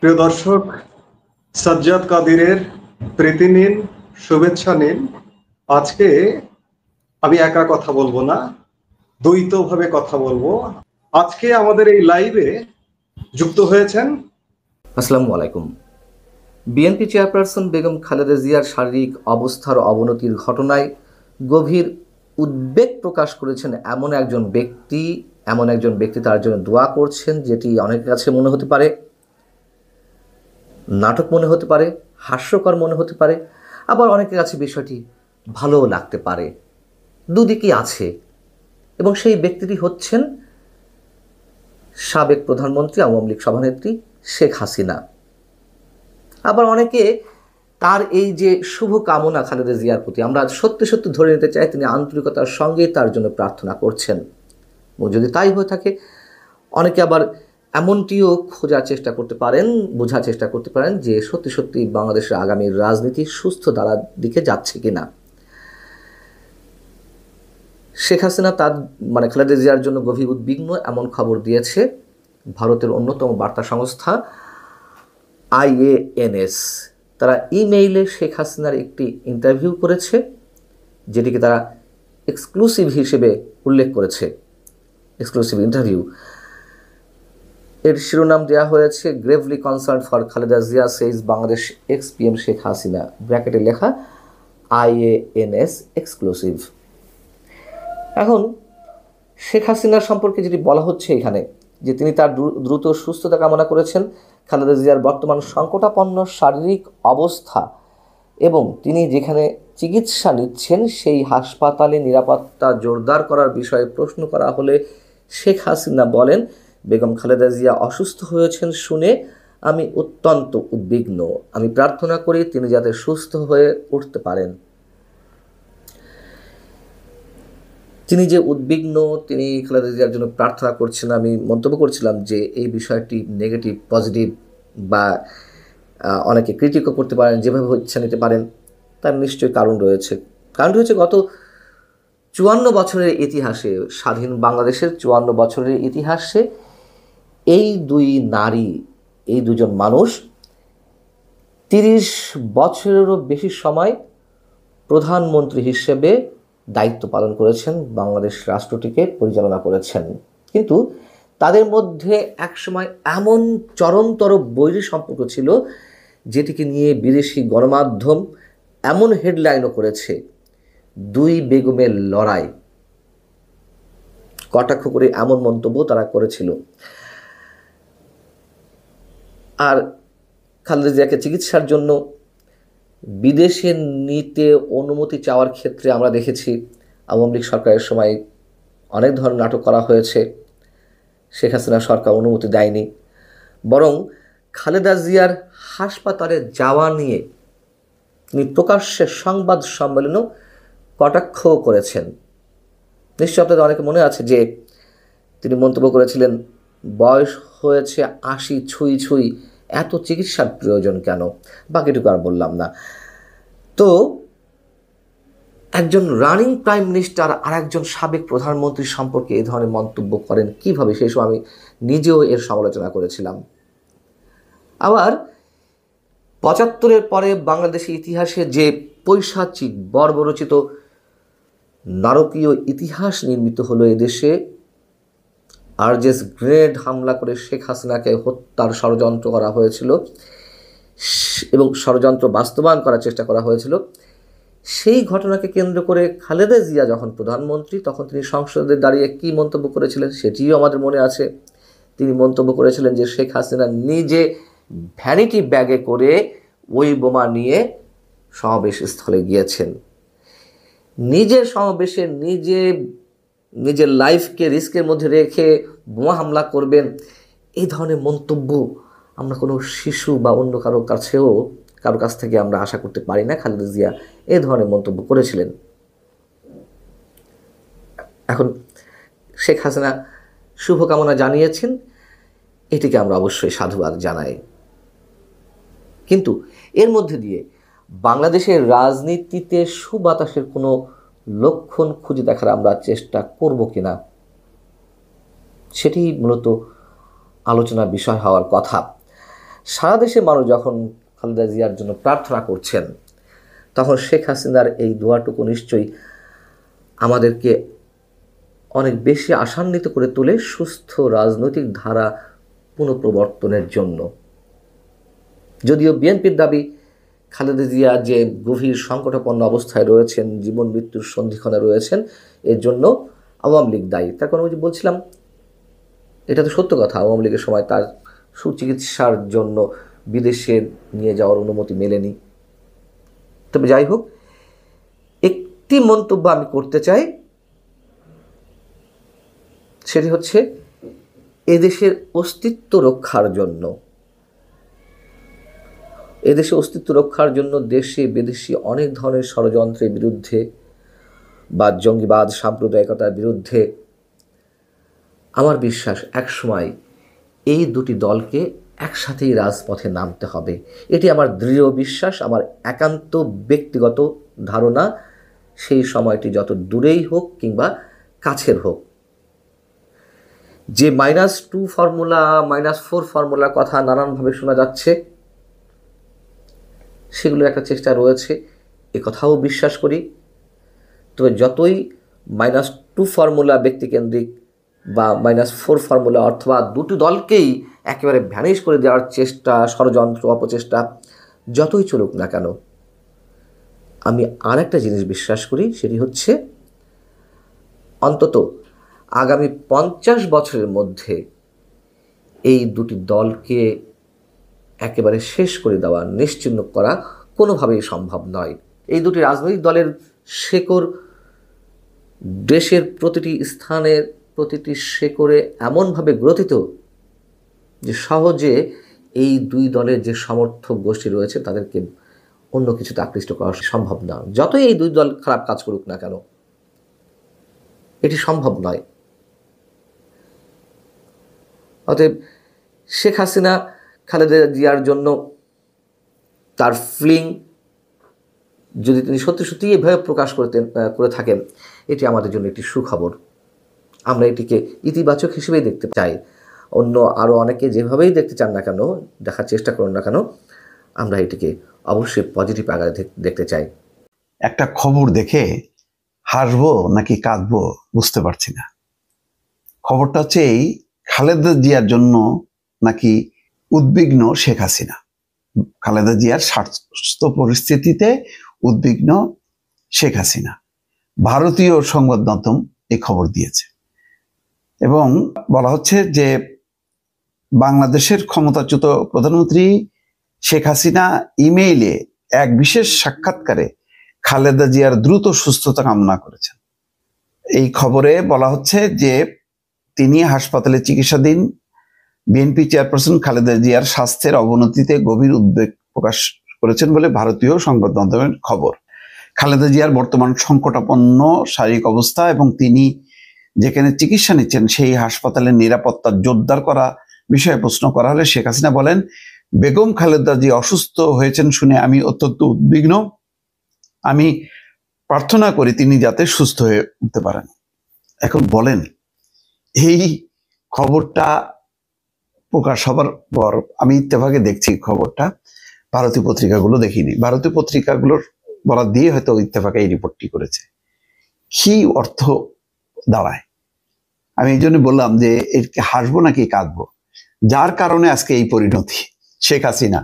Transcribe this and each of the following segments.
প্রিয় দর্শক, সাজ্জাদ কাদিরের প্রীতি নিন, শুভেচ্ছা নিন। আজকে আমি একা কথা বলবো না, দ্বৈতভাবে কথা বলবো। আজকে আমাদের এই লাইভে যুক্ত হয়েছেন আসসালামু আলাইকুম। বিএনপি চেয়ারপারসন বেগম খালেদা জিয়ার শারীরিক অবস্থার অবনতির ঘটনায় গভীর উদ্বেগ প্রকাশ করেছেন এমন একজন ব্যক্তি তার জন্য দোয়া করছেন, যেটি অনেকের কাছে মনে হতে পারে নাটক, মনে হতে পারে হাস্যকর, মনে হতে পারে আবার অনেকের কাছে বিষয়টি ভালোও লাগতে পারে। দুদিকই আছে, এবং সেই ব্যক্তিটি হচ্ছেন সাবেক প্রধানমন্ত্রী, আওয়ামী লীগ সভানেত্রী শেখ হাসিনা। আবার অনেকে তার এই যে শুভ কামনা খালেদা জিয়ার প্রতি আমরা সত্যি সত্যি ধরে নিতে চাই, তিনি আন্তরিকতার সঙ্গে তার জন্য প্রার্থনা করছেন। এবং যদি তাই হয়ে থাকে, অনেকে আবার এমনটিও বোঝার চেষ্টা করতে পারেন যে সত্যি সত্যি বাংলাদেশের আগামী রাজনীতি সুস্থ ধারার দিকে যাচ্ছে কিনা। শেখ হাসিনা খালেদা জিয়ার জন্য গভীর উদ্বিগ্ন, এমন খবর দিয়েছে ভারতের অন্যতম বার্তা সংস্থা IANS। তারা ইমেইলে শেখ হাসিনার একটি ইন্টারভিউ করেছে, যেটিকে তারা এক্সক্লুসিভ হিসেবে উল্লেখ করেছে। এক্সক্লুসিভ ইন্টারভিউ এর শিরোনাম দেওয়া হয়েছে gravely concern for Khaleda Zia says Bangladesh ex-PM Sheikh Hasina, ব্র্যাকেটে লেখা IANS এক্সক্লুসিভ। এখন শেখ হাসিনার সম্পর্কে যেটি বলা হচ্ছে এখানে, যে তিনি তার দ্রুত সুস্থতা কামনা করেছেন, খালেদা জিয়ার বর্তমান সংকটাপন্ন শারীরিক অবস্থা এবং তিনি যেখানে চিকিৎসা নিচ্ছেন সেই হাসপাতালে নিরাপত্তা জোরদার করার বিষয়ে প্রশ্ন করা হলে শেখ হাসিনা বলেন, বেগম খালেদা জিয়া অসুস্থ হয়েছেন শুনে আমি অত্যন্ত উদ্বিগ্ন। আমি প্রার্থনা করি তিনি যাতে সুস্থ হয়ে উঠতে পারেন। তিনি যে উদ্বিগ্ন, তিনি খালেদা জিয়ার জন্য প্রার্থনা করছেন, আমি মন্তব্য করছিলাম যে এই বিষয়টি নেগেটিভ পজিটিভ বা অনেকে ক্রিটিকও করতে পারেন, যেভাবে ইচ্ছা নিতে পারেন, তার নিশ্চয়ই কারণ রয়েছে। গত 54 বছরের ইতিহাসে, স্বাধীন বাংলাদেশের 54 বছরের ইতিহাসে এই দুজন মানুষ 30 বছরেরও বেশি সময় প্রধানমন্ত্রী হিসেবে দায়িত্ব পালন করেছেন, বাংলাদেশ রাষ্ট্রটিকে পরিচালনা করেছেন। কিন্তু তাদের মধ্যে একসময় এমন চরমতর বৈরী সম্পর্ক ছিল, যেটিকে নিয়ে বিদেশি গণমাধ্যম এমন হেডলাইনও করেছে, দুই বেগমের লড়াই, কটাক্ষ করে এমন মন্তব্য তারা করেছিল। আর খালেদা জিয়াকে চিকিৎসার জন্য বিদেশে নিতে অনুমতি চাওয়ার ক্ষেত্রে আমরা দেখেছি আওয়ামী লীগ সরকারের সময় অনেক ধরনের নাটক করা হয়েছে। শেখ হাসিনা সরকার অনুমতি দেয়নি, বরং খালেদা জিয়ার হাসপাতালে যাওয়া নিয়ে তিনি প্রকাশ্যে সংবাদ সম্মেলনেও কটাক্ষ করেছেন। নিশ্চয় আপনাদের অনেকে মনে আছে যে তিনি মন্তব্য করেছিলেন, বয়স হয়েছে 80 ছুঁই ছুঁই, এত চিকিৎসার প্রয়োজন কেন, বাকিটুকু আর বললাম না। তো একজন রানিং প্রাইম মিনিস্টার আর একজন সাবেক প্রধানমন্ত্রী সম্পর্কে এই ধরনের মন্তব্য করেন কিভাবে, সেই সময় আমি নিজেও এর সমালোচনা করেছিলাম। আবার 75-এর পরে বাংলাদেশের ইতিহাসে যে পৈশাচিক বর্বরচিত নারকীয় ইতিহাস নির্মিত হলো এদেশে, আরজেস গ্রেনেড হামলা করে শেখ হাসিনাকে হত্যার ষড়যন্ত্র করা হয়েছিল এবং ষড়যন্ত্র বাস্তবায়ন করার চেষ্টা করা হয়েছিল, সেই ঘটনাকে কেন্দ্র করে খালেদা জিয়া যখন প্রধানমন্ত্রী, তখন তিনি সংসদে দাঁড়িয়ে কি মন্তব্য করেছিলেন সেটিও আমাদের মনে আছে। তিনি মন্তব্য করেছিলেন যে শেখ হাসিনা নিজে ভ্যানিটি ব্যাগে করে ওই বোমা নিয়ে সমাবেশ স্থলে গিয়েছেন, নিজের সমাবেশে নিজের লাইফকে রিস্কের মধ্যে রেখে বোমা হামলা করবেন, এই ধরনের মন্তব্য আমরা কোনো শিশু বা অন্য কারো কাছ থেকে আমরা আশা করতে পারি না। খালেদা জিয়া এই ধরনের মন্তব্য করেছিলেন। এখন শেখ হাসিনা শুভকামনা জানিয়েছেন, এটিকে আমরা অবশ্যই সাধুবাদ জানাই। কিন্তু এর মধ্যে দিয়ে বাংলাদেশের রাজনীতিতে সুবাতাসের কোনো লক্ষণ খুঁজে দেখার আমরা চেষ্টা করব কিনা, সেটি মূলত আলোচনার বিষয় হওয়ার কথা। সারা দেশের মানুষ যখন খালেদা জিয়ার জন্য প্রার্থনা করছেন, তখন শেখ হাসিনার এই দোয়াটুকু নিশ্চয়ই আমাদেরকে অনেক বেশি আশান্বিত করে তোলে সুস্থ রাজনৈতিক ধারা পুনঃপ্রবর্তনের জন্য। যদিও বিএনপির দাবি খালেদা জিয়া যে গভীর সংকটাপন্ন অবস্থায় রয়েছেন, জীবন মৃত্যুর সন্ধিক্ষণে রয়েছেন, এর জন্য আওয়ামী লীগ দায়ী। তার কারণ ওই যে বলছিলাম, এটা তো সত্য কথা, আওয়ামী লীগের সময় তার সুচিকিৎসার জন্য বিদেশে নিয়ে যাওয়ার অনুমতি মেলেনি। তবে যাই হোক, একটি মন্তব্য আমি করতে চাই, সেটি হচ্ছে এদেশের অস্তিত্ব রক্ষার জন্য, এদেশে অস্তিত্ব রক্ষার জন্য দেশে বিদেশি অনেক ধরনের ষড়যন্ত্রের বিরুদ্ধে বা জঙ্গিবাদ সাম্প্রদায়িকতার বিরুদ্ধে আমার বিশ্বাস একসময় এই দুটি দলকে একসাথেই রাজপথে নামতে হবে। এটি আমার দৃঢ় বিশ্বাস, আমার একান্ত ব্যক্তিগত ধারণা। সেই সময়টি যত দূরেই হোক কিংবা কাছের হোক। যে -2 ফর্মুলা, -4 ফর্মুলার কথা নানানভাবে শোনা যাচ্ছে, সেগুলোর একটা চেষ্টা রয়েছে, এ কথাও বিশ্বাস করি। তবে যতই -2 ফর্মুলা ব্যক্তিকেন্দ্রিক বা -4 ফর্মুলা অথবা দুটি দলকেই একেবারে ভ্যানিশ করে দেওয়ার চেষ্টা, ষড়যন্ত্র, অপচেষ্টা যতই চলুক না কেন, আমি আর একটা জিনিস বিশ্বাস করি, সেটি হচ্ছে অন্তত আগামী 50 বছরের মধ্যে এই দুটি দলকে একেবারে শেষ করে দেওয়া, নিশ্চিহ্ন করা কোনোভাবেই সম্ভব নয়। এই দুটি রাজনৈতিক দলের শেকড় দেশের প্রতিটি স্থানের প্রতিটি শেকড়ে এমনভাবে গ্রথিত যে সহজে এই দুই দলের যে সমর্থক গোষ্ঠী রয়েছে তাদেরকে অন্য কিছুতে আকৃষ্ট করা সম্ভব না। যতই এই দুই দল খারাপ কাজ করুক না কেন, এটি সম্ভব নয়। অতএব শেখ হাসিনা খালেদা জিয়ার জন্য তার ফিলিং যদি তিনি সত্যি সত্যি এভাবে প্রকাশ করে থাকেন, এটি আমাদের জন্য একটি সুখবর। আমরা এটিকে ইতিবাচক হিসেবেই দেখতে চাই। অন্য আরও অনেকে যেভাবেই দেখতে চান না কেন, দেখার চেষ্টা করুন না কেন, আমরা এটিকে অবশ্যই পজিটিভ আকারে দেখতে চাই। একটা খবর দেখে হাসবো নাকি কাঁদবো বুঝতে পারছি না। খবরটা হচ্ছে এই, খালেদা জিয়ার জন্য নাকি উদ্বিগ্ন শেখ হাসিনা। খালেদা জিয়ার স্বাস্থ্য পরিস্থিতিতে উদ্বিগ্ন শেখ হাসিনা। ভারতীয় সংবাদ মাধ্যম এই খবর দিয়েছে এবং বলা হচ্ছে যে বাংলাদেশের ক্ষমতাচ্যুত প্রধানমন্ত্রী শেখ হাসিনা ইমেইলে এক বিশেষ সাক্ষাৎকারে খালেদা জিয়ার দ্রুত সুস্থতা কামনা করেছেন। এই খবরে বলা হচ্ছে যে তিনি হাসপাতালে চিকিৎসাধীন বিএনপি চেয়ারপারসন খালেদা জিয়ার স্বাস্থ্যের অবনতিতে গভীর উদ্বেগ প্রকাশ করেছেন বলে ভারতীয় সংবাদ মাধ্যমের খবর। খালেদা জিয়ার বর্তমান সংকটাপন্ন শারীরিক অবস্থা এবং তিনি যেখানে চিকিৎসা নিচ্ছেন সেই হাসপাতালের নিরাপত্তা জোরদার করা বিষয়ে প্রশ্ন করা হলে শেখ হাসিনা বলেন, বেগম খালেদা জিয়া অসুস্থ হয়েছেন শুনে আমি অত্যন্ত উদ্বিগ্ন। আমি প্রার্থনা করি তিনি যাতে সুস্থ হয়ে উঠতে পারেন। এখন বলেন, এই খবরটা প্রকাশ হবার পর আমি ইত্তেফাকে দেখছি খবরটা, ভারতীয় পত্রিকাগুলো দেখিনি। ভারতীয় পত্রিকাগুলোর বরাত দিয়ে হয়তো ইত্তেফাকে এই রিপোর্টটি করেছে। কি অর্থ দাঁড়ায়? আমি এই জন্য বললাম যে এরকে হাসবো নাকি কাঁদবো, যার কারণে আজকে এই পরিণতি। শেখ হাসিনা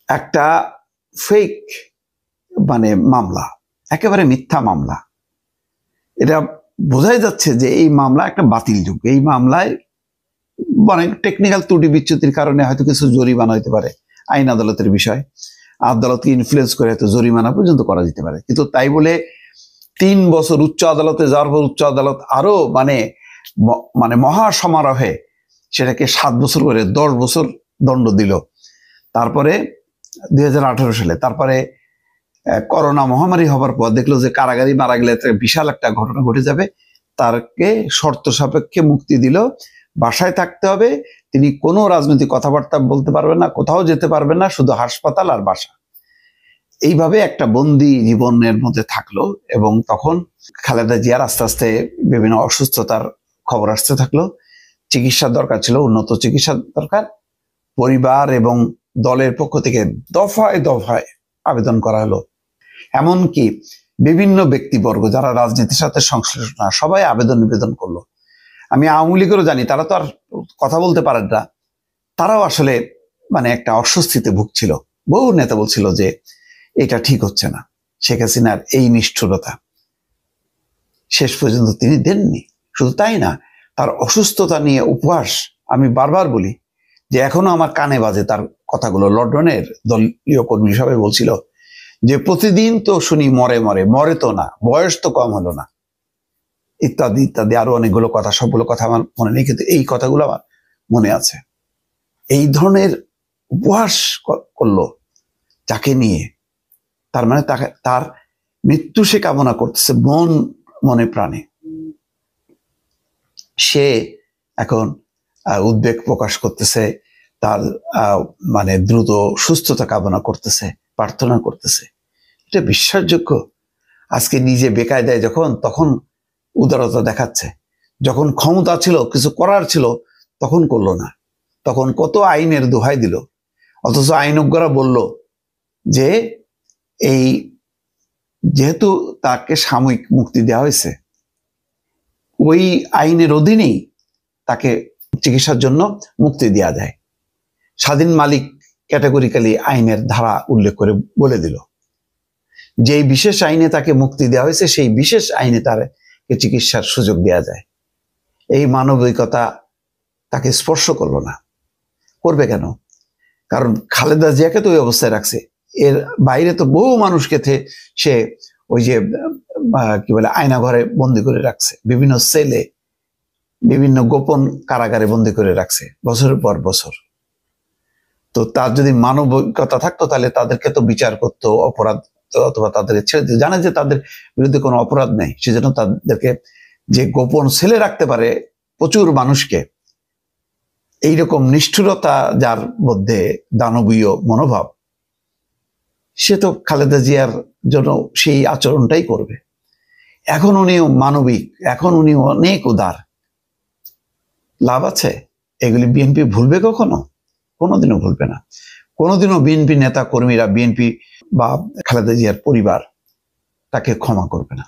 একটা ফেক মামলা, একেবারে মিথ্যা মামলা। এটা বোঝাই যাচ্ছে যে এই মামলা একটা বাতিল যোগ্য। এই মামলায় টেকনিক্যাল ত্রুটি বিচ্যুতির কারণে হয়তো কিছু জরিমানা হইতে পারে, আইন আদালতের বিষয়, আদালতকে ইনফ্লুয়েন্স করে হয়তো জরিমানা পর্যন্ত করা যেতে পারে। কিন্তু তাই বলে 3 বছর উচ্চ আদালতে যাওয়ার পর উচ্চ আদালত আরো মহা সমারোহে সেটাকে 7 বছর করে 10 বছর দণ্ড দিল। তারপরে 2018 সালে তারপরে করোনা মহামারী হবার পর দেখলো যে কারাগারি মারা গেলে বিশাল একটা ঘটনা ঘটে যাবে, তারকে শর্ত সাপেক্ষে মুক্তি দিল। বাসায় থাকতে হবে, তিনি কোনো রাজনৈতিক কথাবার্তা বলতে পারবেন না, কোথাও যেতে পারবেন না, শুধু হাসপাতাল আর বাসা। এইভাবে একটা বন্দি জীবনের মধ্যে থাকলো এবং তখন খালেদা জিয়ার আস্তে আস্তে বিভিন্ন অসুস্থতার খবর আসতে থাকলো। চিকিৎসার দরকার ছিল, উন্নত চিকিৎসার দরকার। পরিবার এবং দলের পক্ষ থেকে দফায় দফায় আবেদন করা হলো। এমনকি বিভিন্ন ব্যক্তিবর্গ যারা রাজনীতির সাথে সংশ্লিষ্ট না, সবাই আবেদন নিবেদন করলো। আমি আওয়ামী লীগেরও জানি, তারা তো আর কথা বলতে পারেন না, তারাও আসলে মানে একটা অস্বস্তিতে ভুগছিল। বহু নেতা বলছিল যে এটা ঠিক হচ্ছে না, শেখ হাসিনার এই নিষ্ঠুরতা। শেষ পর্যন্ত তিনি দেননি। শুধু তাই না, তার অসুস্থতা নিয়ে উপহাস, আমি বারবার বলি যে এখনো আমার কানে বাজে তার কথাগুলো। লন্ডনের দলীয় কর্মী সবাই বলছিল যে প্রতিদিন তো শুনি মরে মরে, মরে তো না, বয়স তো কম হলো না, ইত্যাদি ইত্যাদি আরো অনেকগুলো কথা। সবগুলো কথা আমার মনে নেই, কিন্তু এই কথাগুলো আমার মনে আছে। এই ধরনের উপহাস করলো যাকে নিয়ে, তার মানে তার মৃত্যু সে কামনা করতেছে মনে প্রাণে। সে এখন উদ্বেগ প্রকাশ করতেছে, তার মানে দ্রুত সুস্থতা কামনা করতেছে, প্রার্থনা করতেছে। এটা বিশ্বাসযোগ্য? আজকে নিজে বেকায়দায় তখন উদারতা দেখাচ্ছে, যখন ক্ষমতা ছিল, কিছু করার ছিল, তখন করলো না। তখন কত আইনের দোহাই দিল, অথচ আইনজ্ঞরা বলল যে এই যেহেতু তাকে সাময়িক মুক্তি দেওয়া হয়েছে, ওই আইনের অধীনেই তাকে চিকিৎসার জন্য মুক্তি দেওয়া যায়। স্বাধীন মালিক ক্যাটাগরিক্যালি আইনের ধারা উল্লেখ করে বলে দিল, যেই বিশেষ আইনে তাকে মুক্তি দেওয়া হয়েছে সেই বিশেষ আইনে তাকে চিকিৎসার সুযোগ দেওয়া যায়। এই মানবিকতা তাকে স্পর্শ করলো না। করবে কেন? কারণ খালেদা জিয়াকে তো ওই অবস্থায় রাখছে। এর বাইরে তো বহু মানুষকে সে ওই যে কি বলে আয়নাঘরে বন্দি করে রাখছে, বিভিন্ন সেলে, বিভিন্ন গোপন কারাগারে বন্দি করে রাখছে বছরের পর বছর। তো তার যদি মানবিকতা থাকতো তাহলে তাদেরকে তো বিচার করতো, অপরাধ অথবা তাদের ছেড়ে দিত। জানে যে তাদের বিরুদ্ধে কোনো অপরাধ নেই, সেজন্য তাদেরকে যে গোপন সেলে রাখতে পারে প্রচুর মানুষকে, এইরকম নিষ্ঠুরতা যার মধ্যে, দানবীয় মনোভাব, সে তো খালেদা জিয়ার জন্য সেই আচরণটাই করবে। এখন উনিও মানবিক, এখন উনি অনেক উদার। লাভ আছে? এগুলি বিএনপি ভুলবে কখনো? কোনোদিনও ভুলবে না। কোনোদিনও বিএনপি নেতা কর্মীরা, বিএনপি বা খালেদা জিয়ার পরিবার তাকে ক্ষমা করবে না।